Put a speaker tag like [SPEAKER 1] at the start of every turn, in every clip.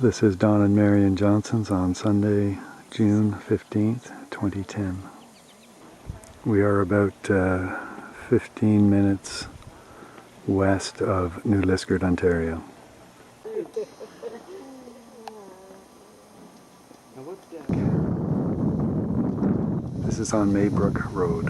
[SPEAKER 1] This is Don and Marion Johnson's on Sunday, June 15th, 2010. We are about 15 minutes west of New Liskeard, Ontario. This is on Maybrook Road.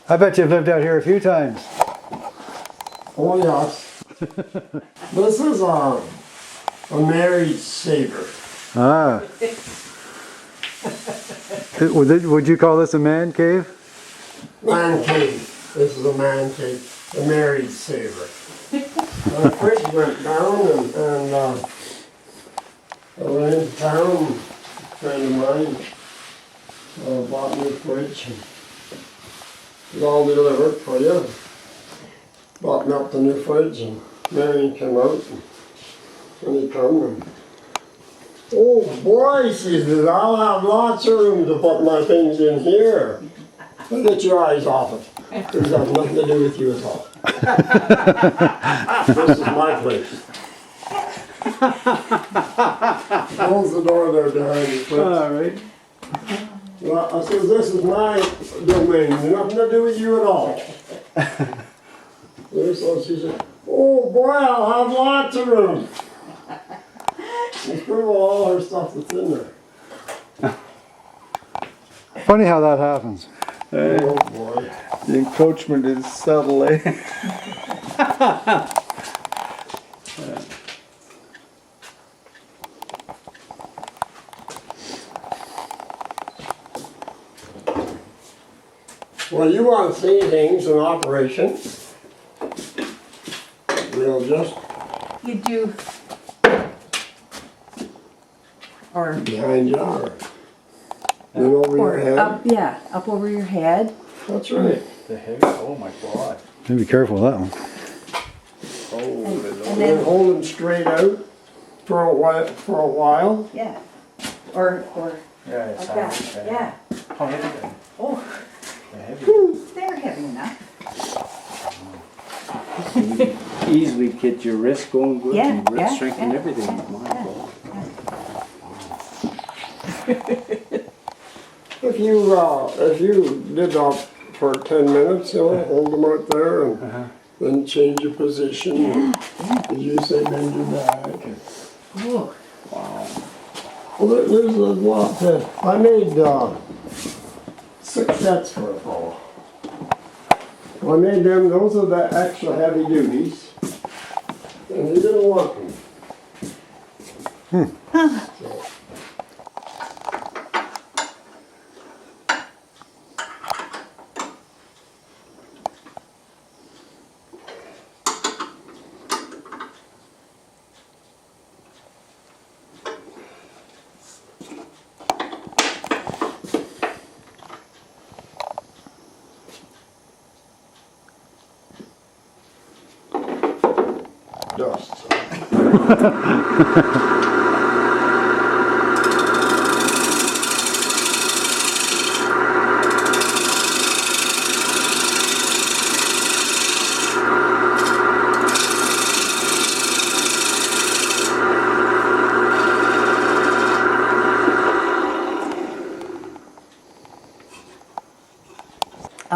[SPEAKER 1] I bet you've lived out here a few times.
[SPEAKER 2] Oh yes. This is a married saver.
[SPEAKER 1] Ah. Would you call this a man cave?
[SPEAKER 2] Man cave. This is a man cave. A married saver. When I first went down and I went into town, a friend of mine bought me a fridge. It's all delivered for you. Bought me up the new fridge and Marion came out and he come and oh boy, she says, I'll have lots of room to put my things in here. But get your eyes off it. This has nothing to do with you at all. This is my place. Close the door there behind you, please.
[SPEAKER 1] All right.
[SPEAKER 2] Well, I said, this is my domain, nothing to do with you at all. So she said, oh boy, I'll have lots of room. She threw all her stuff that's in there.
[SPEAKER 1] Funny how that happens.
[SPEAKER 2] Oh boy.
[SPEAKER 3] The encroachment is subtle, eh?
[SPEAKER 2] Well, you want to see things in operation. We'll just...
[SPEAKER 4] You do. Or
[SPEAKER 2] behind you, or then over your head.
[SPEAKER 4] up, yeah, up over your head.
[SPEAKER 2] That's right.
[SPEAKER 3] The heavy, oh my god.
[SPEAKER 1] Be careful with that one.
[SPEAKER 3] Oh,
[SPEAKER 4] And
[SPEAKER 2] And
[SPEAKER 4] then,
[SPEAKER 2] then hold them straight out for a while.
[SPEAKER 4] yeah. Or
[SPEAKER 3] yeah, it's
[SPEAKER 4] like that, yeah.
[SPEAKER 3] How heavy then?
[SPEAKER 4] Oh,
[SPEAKER 3] The heavy.
[SPEAKER 4] they're heavy enough.
[SPEAKER 3] Easily get your wrist going good
[SPEAKER 4] Yeah,
[SPEAKER 3] and wrist
[SPEAKER 4] yeah,
[SPEAKER 3] strength and
[SPEAKER 4] yeah,
[SPEAKER 3] everything.
[SPEAKER 4] yeah,
[SPEAKER 3] My
[SPEAKER 4] yeah.
[SPEAKER 3] god.
[SPEAKER 2] If you did that for 10 minutes, you know, hold them out there and then change your position. As you say, bend your back.
[SPEAKER 4] Oh,
[SPEAKER 3] Wow.
[SPEAKER 2] Well, there's a lot to... I made 6 sets for a fellow. I made them, those are the extra heavy duties. And he didn't want them. So, dust.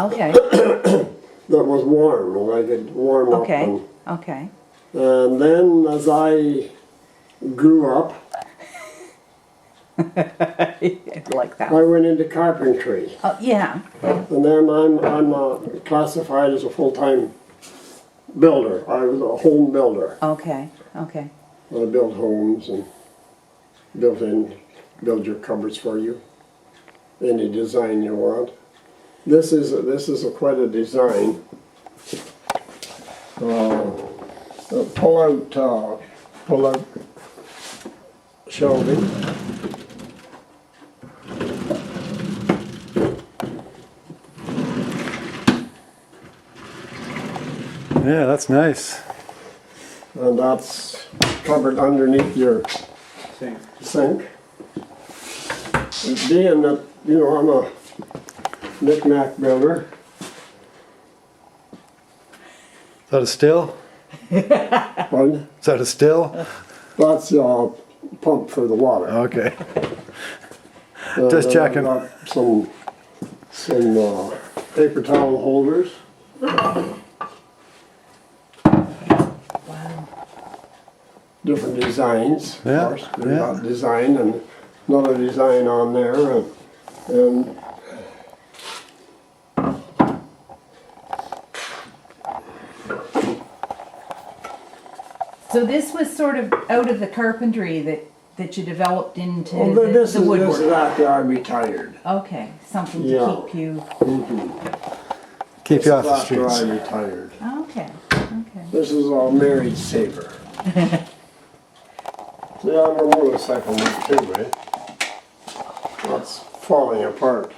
[SPEAKER 4] Okay,
[SPEAKER 2] that was warm, and I could warm up.
[SPEAKER 4] okay, okay.
[SPEAKER 2] And then as I grew up,
[SPEAKER 4] Like that.
[SPEAKER 2] I went into carpentry.
[SPEAKER 4] Oh, yeah,
[SPEAKER 2] And then I'm classified as a full-time builder. I was a home builder.
[SPEAKER 4] okay, okay.
[SPEAKER 2] I built homes and build your cupboards for you, any design you want. This is quite a design. Pull out shelving.
[SPEAKER 1] Yeah, that's nice.
[SPEAKER 2] And that's covered underneath your sink. And being that, you know, I'm a knick-knack builder.
[SPEAKER 1] Is that a still?
[SPEAKER 2] Pardon?
[SPEAKER 1] Is that a still?
[SPEAKER 2] That's pump for the water.
[SPEAKER 1] Okay.
[SPEAKER 2] And
[SPEAKER 1] Just
[SPEAKER 2] then
[SPEAKER 1] checking.
[SPEAKER 2] I've got some paper towel holders.
[SPEAKER 4] Wow.
[SPEAKER 2] Different designs,
[SPEAKER 1] Yeah,
[SPEAKER 2] of course. There's
[SPEAKER 1] yeah.
[SPEAKER 2] that design and another design on there, and
[SPEAKER 4] So this was sort of out of the carpentry that you developed into
[SPEAKER 2] well,
[SPEAKER 4] the
[SPEAKER 2] this is
[SPEAKER 4] woodwork.
[SPEAKER 2] after I retired.
[SPEAKER 4] Okay, something
[SPEAKER 2] Yeah.
[SPEAKER 4] to keep you.
[SPEAKER 1] Keep
[SPEAKER 2] This
[SPEAKER 1] you
[SPEAKER 2] is
[SPEAKER 1] off the
[SPEAKER 2] after
[SPEAKER 1] streets.
[SPEAKER 2] I retired.
[SPEAKER 4] Okay, okay.
[SPEAKER 2] This is a married saver. See, I'm a motorcycle man too, eh? That's falling apart.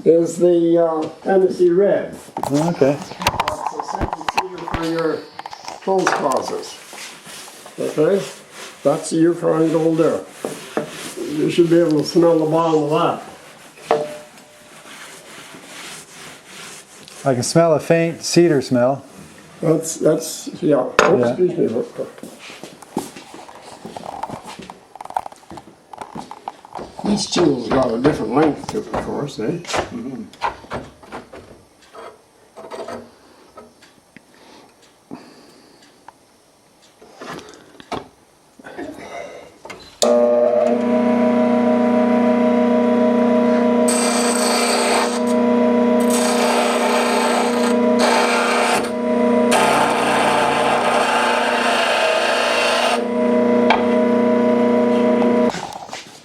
[SPEAKER 2] Is the Tennessee Red.
[SPEAKER 1] Okay.
[SPEAKER 2] That's a second seater for your clothes closets. Okay? That's the Yukon Gold there. You should be able to smell the bottom of that.
[SPEAKER 1] I can smell a faint cedar smell.
[SPEAKER 2] That's yeah. Oh,
[SPEAKER 1] Yeah.
[SPEAKER 2] excuse me. Each tool's got a different length to it, of course, eh?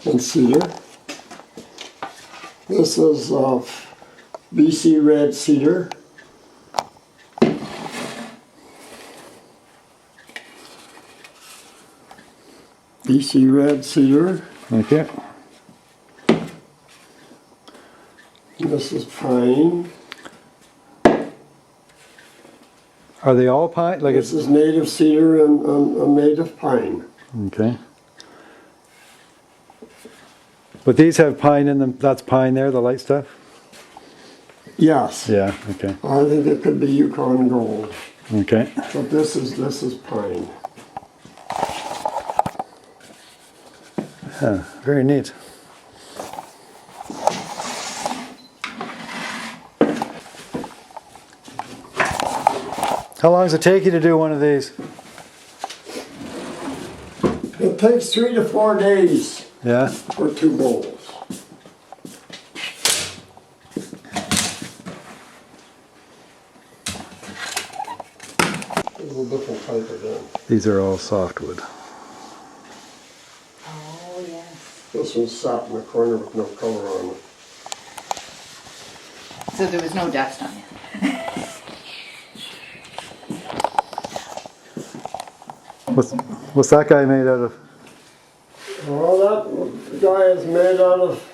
[SPEAKER 2] And cedar. This is BC red cedar. BC red cedar.
[SPEAKER 1] Okay.
[SPEAKER 2] This is pine.
[SPEAKER 1] Are they all pine? Like
[SPEAKER 2] This
[SPEAKER 1] it's
[SPEAKER 2] is native cedar and native pine.
[SPEAKER 1] okay. But these have pine in them. That's pine there, the light stuff.
[SPEAKER 2] Yes.
[SPEAKER 1] Yeah. Okay.
[SPEAKER 2] I think it could be Yukon Gold,
[SPEAKER 1] Okay.
[SPEAKER 2] but this is pine.
[SPEAKER 1] Yeah, very neat. How long does it take you to do one of these?
[SPEAKER 2] It takes 3 to 4 days
[SPEAKER 1] Yeah.
[SPEAKER 2] for 2 bowls. A little different type of gun.
[SPEAKER 1] These are all softwood.
[SPEAKER 4] Oh, yes.
[SPEAKER 2] This one's sat in the corner with no color on it.
[SPEAKER 4] So there was no dust on it.
[SPEAKER 1] What's that guy made out of?
[SPEAKER 2] Well, that guy is made out of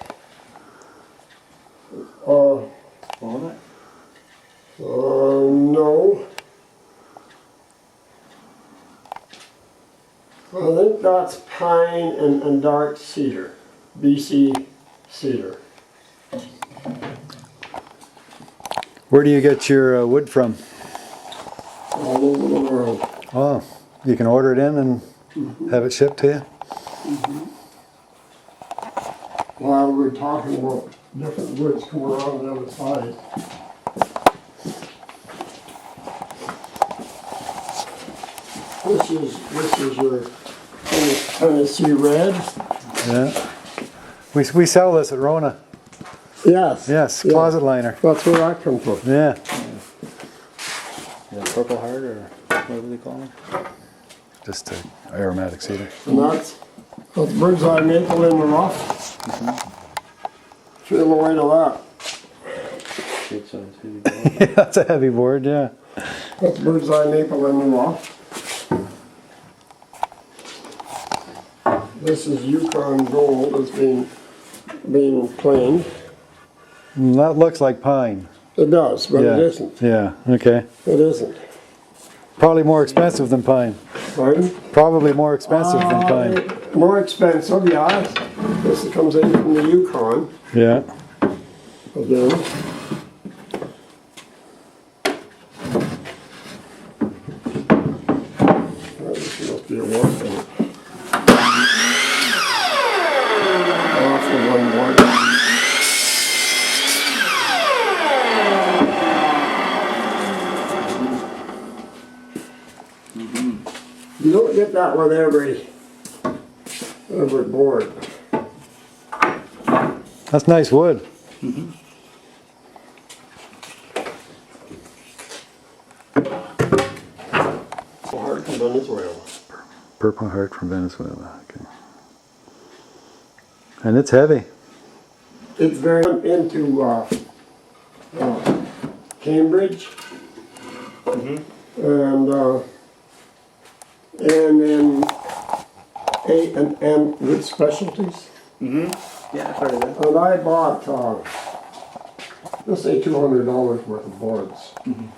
[SPEAKER 3] Walnut?
[SPEAKER 2] No. I think that's pine and dark cedar. BC cedar.
[SPEAKER 1] Where do you get your wood from?
[SPEAKER 2] All over the world.
[SPEAKER 1] Oh, you can order it in and have it shipped to you?
[SPEAKER 2] While we're talking about different woods coming around the other side. This is your Tennessee red.
[SPEAKER 1] Yeah. We sell this at Rona.
[SPEAKER 2] Yes.
[SPEAKER 1] Yes,
[SPEAKER 2] Yeah.
[SPEAKER 1] closet liner.
[SPEAKER 2] That's where I come from.
[SPEAKER 1] Yeah.
[SPEAKER 3] The Purple Heart or whatever they call them?
[SPEAKER 1] Just aromatic cedar.
[SPEAKER 2] And that's bird's eye maple in the rough. Feel the weight of that.
[SPEAKER 3] Good size, heavy dog.
[SPEAKER 1] That's a heavy board, yeah.
[SPEAKER 2] That's bird's eye maple in the rough. This is Yukon gold that's being planed.
[SPEAKER 1] That looks like pine.
[SPEAKER 2] It does, but
[SPEAKER 1] Yeah.
[SPEAKER 2] it isn't.
[SPEAKER 1] Yeah, okay.
[SPEAKER 2] It isn't.
[SPEAKER 1] Probably more expensive than pine.
[SPEAKER 2] Pardon?
[SPEAKER 1] Probably more expensive than pine.
[SPEAKER 2] More expensive, yeah. This comes in from the Yukon.
[SPEAKER 1] Yeah.
[SPEAKER 2] Again. This must be a work thing. Off the one board. You don't get that with every board.
[SPEAKER 1] That's nice wood.
[SPEAKER 2] Hard from Venezuela.
[SPEAKER 1] Purple Heart from Venezuela. Okay. And it's heavy.
[SPEAKER 2] It's very into Cambridge, and then A&M Wood Specialties.
[SPEAKER 3] Yeah, I've heard of that.
[SPEAKER 2] And I bought, let's say $200 worth of boards. And,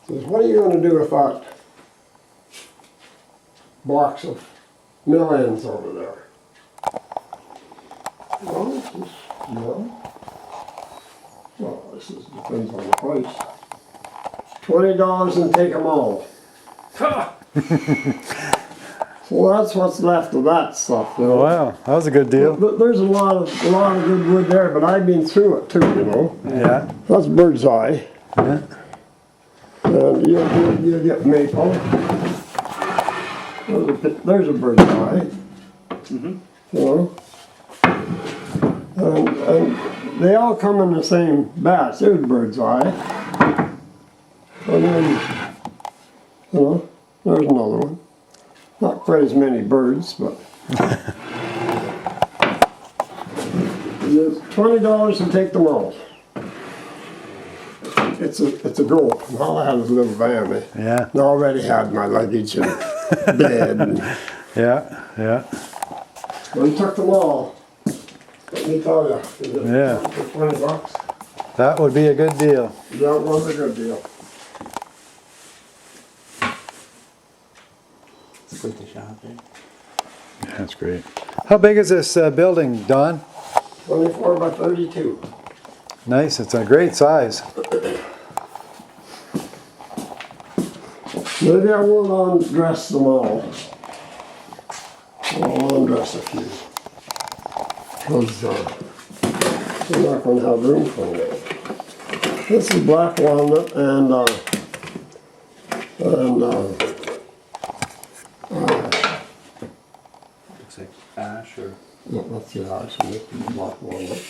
[SPEAKER 2] says, what are you going to do with that box of mill ends over there? Well, this is, this is, depends on the price. $20 and take them all. So that's what's left of that stuff, you know.
[SPEAKER 1] Wow, that was a good deal.
[SPEAKER 2] There's a lot of good wood there, but I've been through it too, you know.
[SPEAKER 1] Yeah.
[SPEAKER 2] That's bird's eye.
[SPEAKER 1] Yeah.
[SPEAKER 2] And you get maple. There's a bird's eye. You know. And they all come in the same batch. There's bird's eye. And then, you know, there's another one. Not quite as many birds, but. It's $20 and take them all. It's a go. All I had was a little van.
[SPEAKER 1] Yeah.
[SPEAKER 2] I already had my luggage and bed. And,
[SPEAKER 1] Yeah. Yeah.
[SPEAKER 2] we took them all. Let me tell you.
[SPEAKER 1] Yeah.
[SPEAKER 2] For $20.
[SPEAKER 1] That would be a good deal.
[SPEAKER 2] Yeah, it was a good deal.
[SPEAKER 3] It's quite the shop, eh?
[SPEAKER 1] Yeah, that's great. How big is this building, Don?
[SPEAKER 2] 24 by 32.
[SPEAKER 1] Nice. It's a great size.
[SPEAKER 2] Maybe I won't undress them all. I'll undress a few. Because we're not going to have room for them. This is black walnut and
[SPEAKER 3] Looks like ash or...
[SPEAKER 2] no, that's the ash and this is black walnut.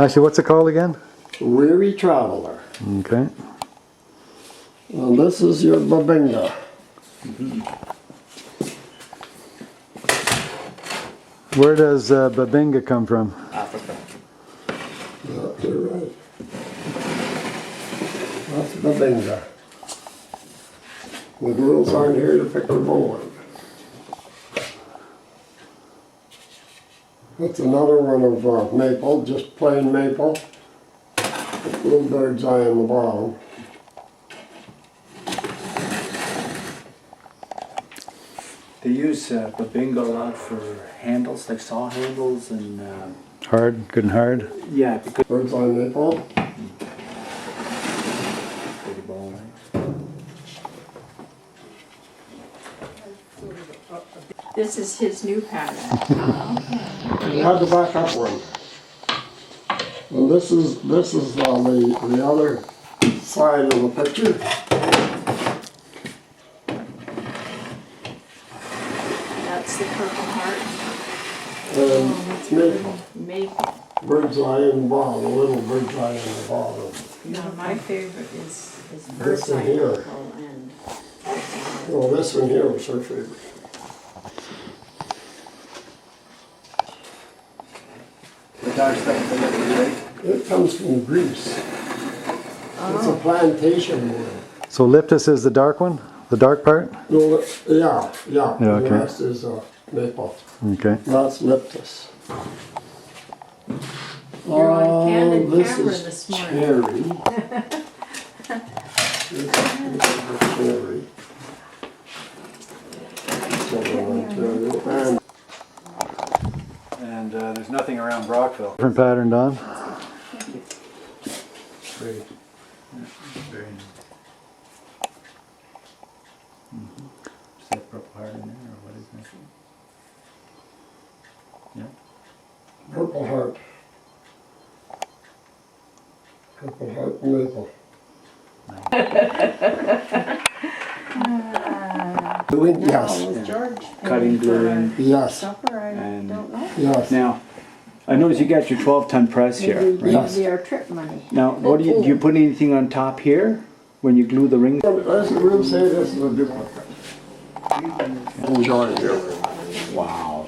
[SPEAKER 1] Actually, what's it called again?
[SPEAKER 2] Weary Traveler.
[SPEAKER 1] Okay.
[SPEAKER 2] And this is your Babinga.
[SPEAKER 1] Where does Babinga come from?
[SPEAKER 3] Africa.
[SPEAKER 2] Yeah, you're right. That's Babinga. The girls aren't here to pick the bone. That's another one of maple, just plain maple. Little bird's eye on the bottom.
[SPEAKER 3] They use Babinga a lot for handles, like saw handles and
[SPEAKER 1] Hard, good and hard.
[SPEAKER 3] yeah, because
[SPEAKER 2] Bird's eye maple.
[SPEAKER 3] pretty bone.
[SPEAKER 5] This is his new pattern.
[SPEAKER 2] You have the back up one. And this is the other side of the picture.
[SPEAKER 5] That's the Purple Heart.
[SPEAKER 2] And it's maple.
[SPEAKER 5] Maple.
[SPEAKER 2] Bird's eye in the bottom, a little bird's eye in the bottom.
[SPEAKER 5] No, my favorite is
[SPEAKER 2] This
[SPEAKER 5] Bird's
[SPEAKER 2] one
[SPEAKER 5] Eye
[SPEAKER 2] here.
[SPEAKER 5] Maple and
[SPEAKER 2] Well, this one here was her favorite.
[SPEAKER 3] The dark stuff is a little right.
[SPEAKER 2] It comes from Greece. It's a plantation wood.
[SPEAKER 1] So Liptus is the dark one? The dark part?
[SPEAKER 2] No, yeah.
[SPEAKER 1] Yeah,
[SPEAKER 2] The
[SPEAKER 1] okay.
[SPEAKER 2] rest is maple.
[SPEAKER 1] Okay.
[SPEAKER 2] That's Liptus.
[SPEAKER 5] You're on candid
[SPEAKER 2] this
[SPEAKER 5] camera
[SPEAKER 2] is
[SPEAKER 5] this morning.
[SPEAKER 2] cherry. This is cherry. And
[SPEAKER 1] And there's nothing around Brockville. Different pattern, Don?
[SPEAKER 3] Very, very nice. Is that Purple Heart in there, or what is that? Yeah.
[SPEAKER 2] Purple Heart. Purple Heart maple. Doing, yes,
[SPEAKER 5] was George
[SPEAKER 3] Cutting glue in.
[SPEAKER 2] yes,
[SPEAKER 5] supper? I
[SPEAKER 3] And-
[SPEAKER 5] don't know.
[SPEAKER 2] yes.
[SPEAKER 3] Now, I noticed you got your 12-ton press here,
[SPEAKER 5] Maybe
[SPEAKER 3] right?
[SPEAKER 2] Yes.
[SPEAKER 5] maybe our trip money.
[SPEAKER 3] Now, what do you put anything on top here when you glue the rings?
[SPEAKER 2] We'll say this is a duplicate. Enjoy it.
[SPEAKER 3] Wow.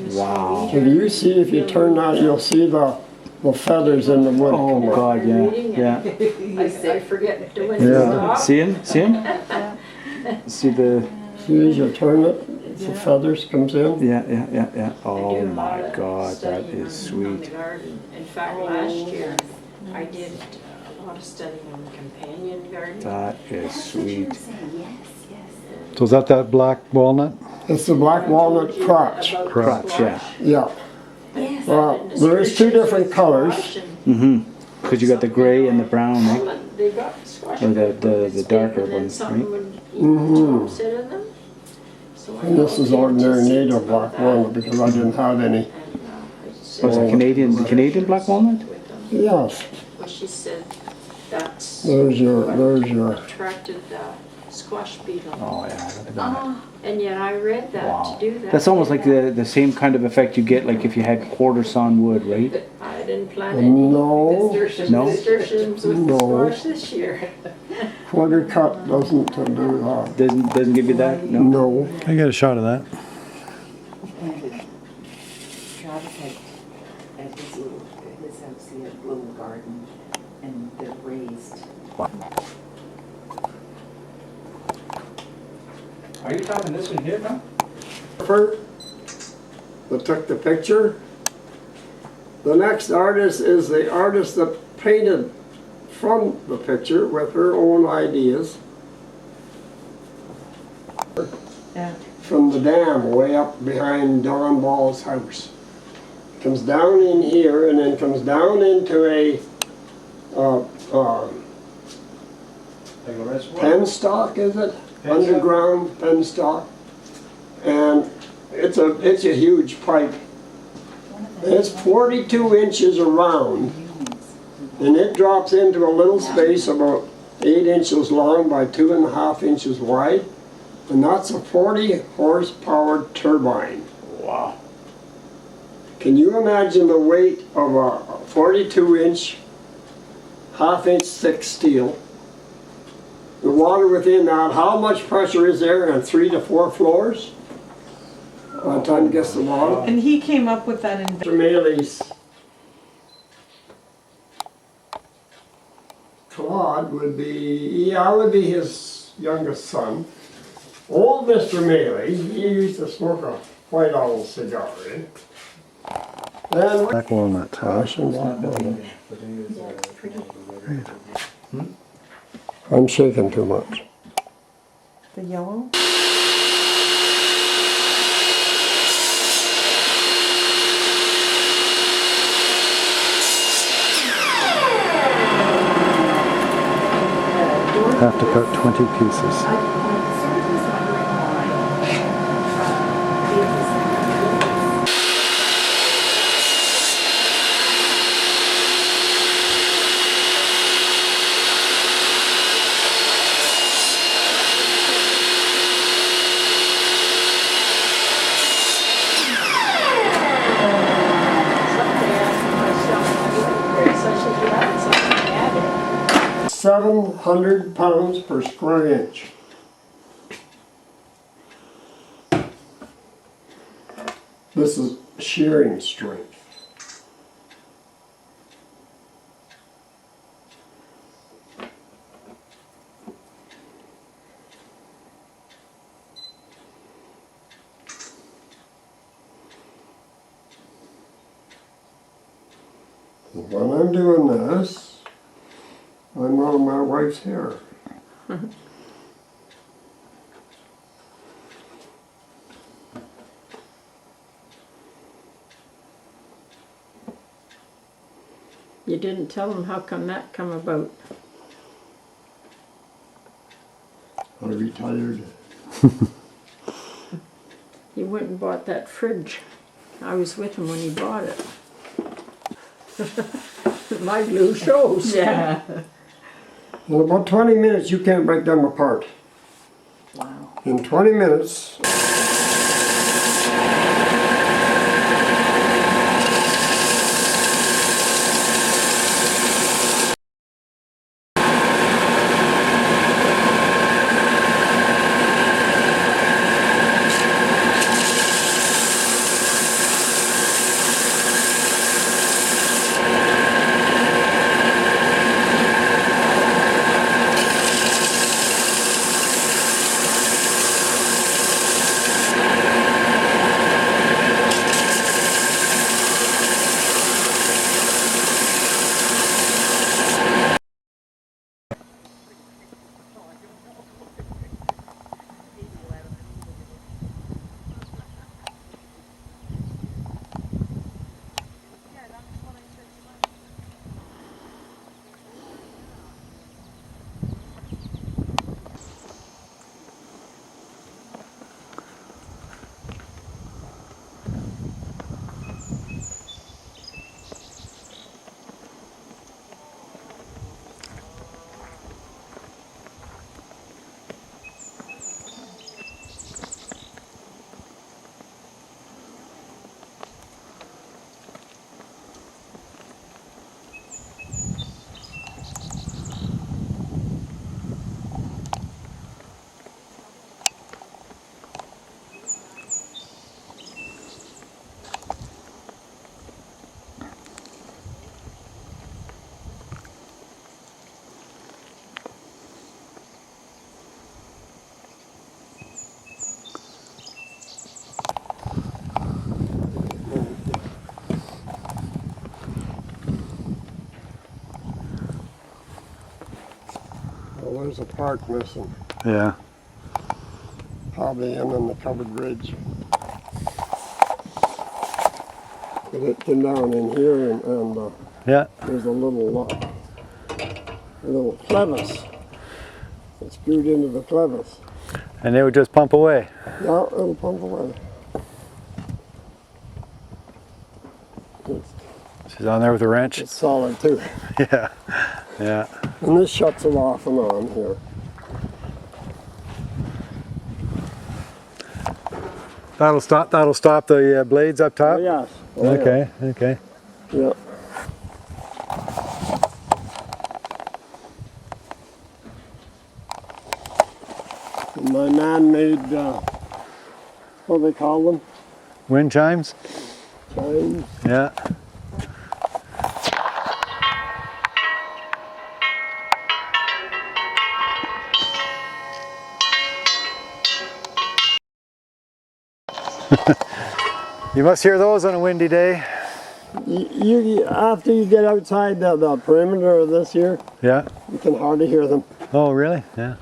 [SPEAKER 3] Wow.
[SPEAKER 2] Can you see, if you turn that, you'll see the feathers in the wood.
[SPEAKER 3] Oh God, yeah, yeah.
[SPEAKER 5] I say forget doing
[SPEAKER 1] Yeah.
[SPEAKER 5] this.
[SPEAKER 3] See him? See him? See the?
[SPEAKER 2] See, as you turn it, the feathers comes in.
[SPEAKER 3] Yeah. Oh my God, that is
[SPEAKER 5] On the
[SPEAKER 3] sweet.
[SPEAKER 5] garden. In fact, last year, I did a lot of studying on the companion garden.
[SPEAKER 3] That is sweet.
[SPEAKER 1] So is that black walnut?
[SPEAKER 2] It's the black walnut crotch.
[SPEAKER 3] Crotch, yeah.
[SPEAKER 2] Yeah. There is two different colors.
[SPEAKER 3] Mm-hmm. Because you got the gray and the brown, right?
[SPEAKER 5] They got squash.
[SPEAKER 3] Or the darker
[SPEAKER 5] And then
[SPEAKER 3] ones,
[SPEAKER 5] something
[SPEAKER 3] right?
[SPEAKER 5] would eat the tops out of them. So I
[SPEAKER 2] And this
[SPEAKER 5] thought
[SPEAKER 2] is
[SPEAKER 5] we'd
[SPEAKER 2] ordinary
[SPEAKER 5] just
[SPEAKER 2] native
[SPEAKER 5] some of
[SPEAKER 2] black
[SPEAKER 5] that.
[SPEAKER 2] walnut because I didn't have any.
[SPEAKER 5] And, I
[SPEAKER 3] Was
[SPEAKER 5] said
[SPEAKER 3] it Canadian black walnut?
[SPEAKER 5] with them.
[SPEAKER 2] Yes,
[SPEAKER 5] Well, she said that's
[SPEAKER 2] there's your
[SPEAKER 5] attracted the squash beetle.
[SPEAKER 3] Oh yeah, look at that.
[SPEAKER 5] And yet I read that
[SPEAKER 3] Wow.
[SPEAKER 5] to do that.
[SPEAKER 3] That's almost like the same kind of effect you get like if you had quarter sawn wood, right?
[SPEAKER 5] I didn't plan any
[SPEAKER 2] No.
[SPEAKER 5] nasturtiums
[SPEAKER 3] No?
[SPEAKER 5] with the
[SPEAKER 2] No.
[SPEAKER 5] squash this year.
[SPEAKER 2] quarter cut doesn't do that.
[SPEAKER 3] Doesn't give you that? No.
[SPEAKER 2] No.
[SPEAKER 1] I get a shot of that.
[SPEAKER 6] Travis had at his house, he had a little garden, and they're raised.
[SPEAKER 3] Are you talking this one here, Tom?
[SPEAKER 2] That took the picture. The next artist is the artist that painted from the picture with her own ideas.
[SPEAKER 4] Yeah.
[SPEAKER 2] From the dam way up behind Don Ball's house. Comes down in here and then comes down into a penstock, is it? Underground penstock. And it's a huge pipe. It's 42 inches around, and it drops into a little space about 8 inches long by 2.5 inches wide, and that's a 40 horsepower turbine.
[SPEAKER 3] Wow.
[SPEAKER 2] Can you imagine the weight of a 42-inch, half-inch thick steel? The water within that, how much pressure is there on 3 to 4 floors? By the time it gets the water?
[SPEAKER 7] And he came up with that invention.
[SPEAKER 2] Mr. Maley's Claude would be, yeah, would be his youngest son. Old Mr. Maley, he used to smoke a white owl cigar, eh? And
[SPEAKER 1] Black walnut, huh?
[SPEAKER 2] I'm shaking too much.
[SPEAKER 7] The yellow?
[SPEAKER 1] Have to cut 20 pieces.
[SPEAKER 5] So I should add it.
[SPEAKER 2] 700 pounds per square inch. This is shearing strength. When I'm doing this, I'm on my wife's hair.
[SPEAKER 5] You didn't tell him how come that come about.
[SPEAKER 2] I retired.
[SPEAKER 5] He went and bought that fridge. I was with him when he bought it. My glue shows.
[SPEAKER 7] Yeah.
[SPEAKER 2] In about 20 minutes, you can't break them apart.
[SPEAKER 7] Wow.
[SPEAKER 2] In 20 minutes, well, there's a part missing.
[SPEAKER 1] Yeah.
[SPEAKER 2] Probably in the covered ridge. But it came down in here and
[SPEAKER 1] Yeah.
[SPEAKER 2] there's a little clevis. It screwed into the clevis.
[SPEAKER 1] And they would just pump away.
[SPEAKER 2] Yeah, it'll pump away.
[SPEAKER 1] She's on there with a wrench.
[SPEAKER 2] It's solid too.
[SPEAKER 1] Yeah. Yeah.
[SPEAKER 2] And this shuts it off and on here.
[SPEAKER 1] That'll stop the blades up top?
[SPEAKER 2] Yes. Oh, yeah.
[SPEAKER 1] Okay, okay.
[SPEAKER 2] Yeah. And my man made, what do they call them?
[SPEAKER 1] Wind chimes?
[SPEAKER 2] Chimes.
[SPEAKER 1] Yeah. You must hear those on a windy day.
[SPEAKER 2] After you get outside the perimeter of this here,
[SPEAKER 1] Yeah.
[SPEAKER 2] you can hardly hear them.
[SPEAKER 1] Oh, really? Yeah.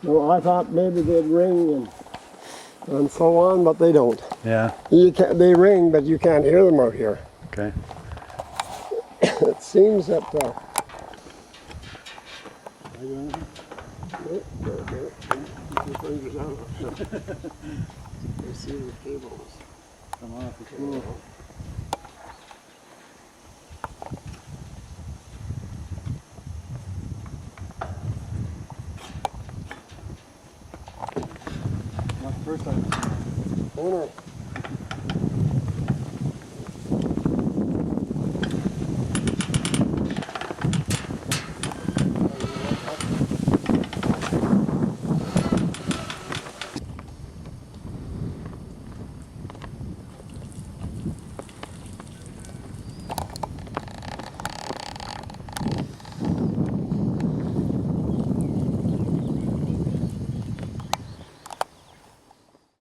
[SPEAKER 2] No, I thought maybe they'd ring and so on, but they don't.
[SPEAKER 1] Yeah.
[SPEAKER 2] They ring, but you can't hear them out here.
[SPEAKER 1] Okay.
[SPEAKER 2] It seems that. I see the cables.
[SPEAKER 1] Come on, it's cool. Not the first time.
[SPEAKER 2] Oh no.